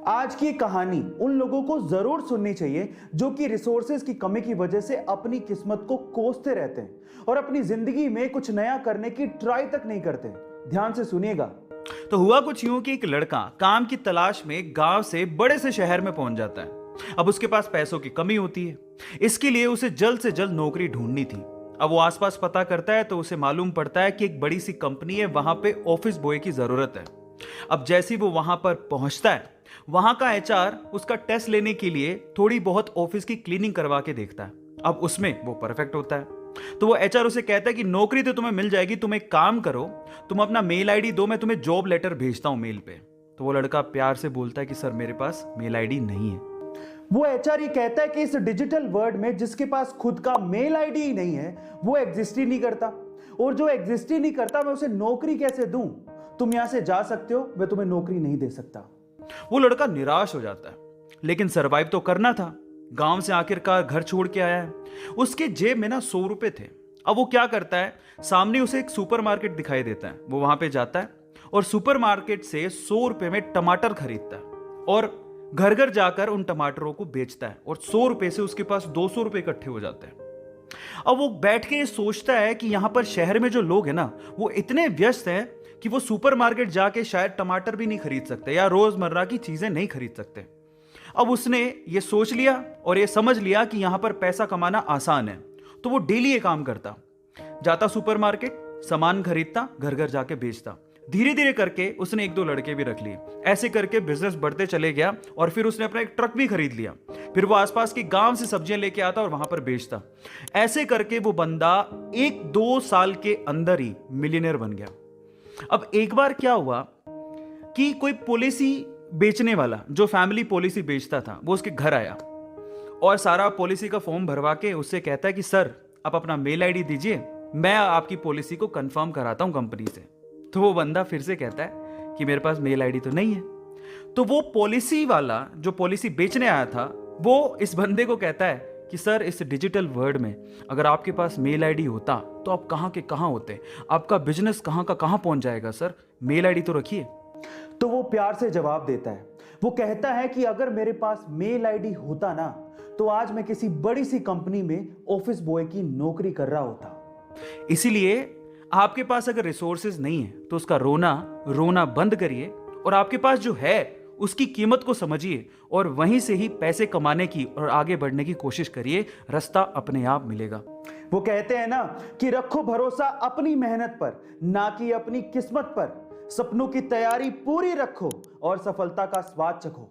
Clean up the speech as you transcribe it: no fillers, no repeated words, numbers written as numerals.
आज की कहानी उन लोगों को जरूर सुननी चाहिए जो कि रिसोर्सेज की कमी की वजह से अपनी किस्मत को कोसते रहते हैं और अपनी जिंदगी में कुछ नया करने की ट्राई तक नहीं करते। ध्यान से सुनिएगा। तो हुआ कुछ यूं कि एक लड़का काम की तलाश में गांव से बड़े से शहर में पहुंच जाता है। अब उसके पास पैसों की कमी होती है, इसके लिए उसे जल्द से जल्द नौकरी ढूंढनी थी। अब वो आसपास पता करता है तो उसे मालूम पड़ता है कि एक बड़ी सी कंपनी है, वहां पे ऑफिस बॉय की जरूरत है। अब जैसे ही वो वहां पर पहुंचता है, वहां का एचआर उसका टेस्ट लेने के लिए थोड़ी बहुत ऑफिस की क्लीनिंग करवा के देखता है। अब उसमें वो परफेक्ट होता है, तो वो एचआर उसे कहता है कि नौकरी तो तुम्हें मिल जाएगी, तुम एक काम करो, तुम अपना मेल आईडी दो, मैं तुम्हें जॉब लेटर भेजता हूं मेल पे। तो वो लड़का प्यार से बोलता है कि सर मेरे पास मेल आईडी नहीं है। वो एचआर ये कहता है कि इस डिजिटल वर्ल्ड में जिसके पास खुद का मेल आईडी ही नहीं है वो एग्जिस्ट ही नहीं करता, और जो एग्जिस्ट ही नहीं करता मैं उसे नौकरी कैसे दूं? तुम यहां से जा सकते हो, मैं तुम्हें नौकरी नहीं दे सकता। वो लड़का निराश हो जाता है, लेकिन सरवाइव तो करना था। गांव से आखिरकार घर छोड़ के आया है, उसके जेब में ना 100 रुपए थे। अब वो क्या करता है, सामने उसे एक सुपरमार्केट दिखाई देता है, वो वहां पे जाता है और सुपरमार्केट से 100 रुपए में टमाटर खरीदता है और घर घर जाकर उन टमाटरों को बेचता है, और 100 रुपए से उसके पास 200 रुपए इकट्ठे हो जाते हैं। अब वो बैठ के सोचता है कि यहां पर शहर में जो लोग हैं ना, वो इतने व्यस्त हैं कि वो सुपरमार्केट जाके शायद टमाटर भी नहीं खरीद सकते या रोजमर्रा की चीजें नहीं खरीद सकते। अब उसने ये सोच लिया और ये समझ लिया कि यहां पर पैसा कमाना आसान है, तो वो डेली ये काम करता, जाता सुपरमार्केट, सामान खरीदता, घर घर जाके बेचता। धीरे धीरे करके उसने 1-2 लड़के भी रख लिए। ऐसे करके बिजनेस बढ़ते चले गया और फिर उसने अपना एक ट्रक भी खरीद लिया। फिर वो आसपास के गांव से सब्जियां लेके आता और वहां पर बेचता। ऐसे करके वो बंदा 1-2 साल के अंदर ही मिलियनेयर बन गया। अब एक बार क्या हुआ कि कोई पॉलिसी बेचने वाला जो फैमिली पॉलिसी बेचता था, वो उसके घर आया और सारा पॉलिसी का फॉर्म भरवा के उससे कहता है कि सर आप अपना मेल आईडी दीजिए, मैं आपकी पॉलिसी को कंफर्म कराता हूं कंपनी से। तो वो बंदा फिर से कहता है कि मेरे पास मेल आईडी तो नहीं है। तो वो पॉलिसी वाला जो पॉलिसी बेचने आया था, वो इस बंदे को कहता है कि सर इस डिजिटल वर्ल्ड में अगर आपके पास मेल आईडी होता तो आप कहां के कहां होते, आपका बिजनेस कहां का कहां पहुंच जाएगा, सर मेल आईडी तो रखिए। तो वो प्यार से जवाब देता है, वो कहता है कि अगर मेरे पास मेल आईडी होता ना तो आज मैं किसी बड़ी सी कंपनी में ऑफिस बॉय की नौकरी कर रहा होता। इसीलिए आपके पास अगर रिसोर्सेज नहीं है तो उसका रोना बंद करिए और आपके पास जो है उसकी कीमत को समझिए और वहीं से ही पैसे कमाने की और आगे बढ़ने की कोशिश करिए, रास्ता अपने आप मिलेगा। वो कहते हैं ना कि रखो भरोसा अपनी मेहनत पर, ना कि अपनी किस्मत पर। सपनों की तैयारी पूरी रखो और सफलता का स्वाद चखो।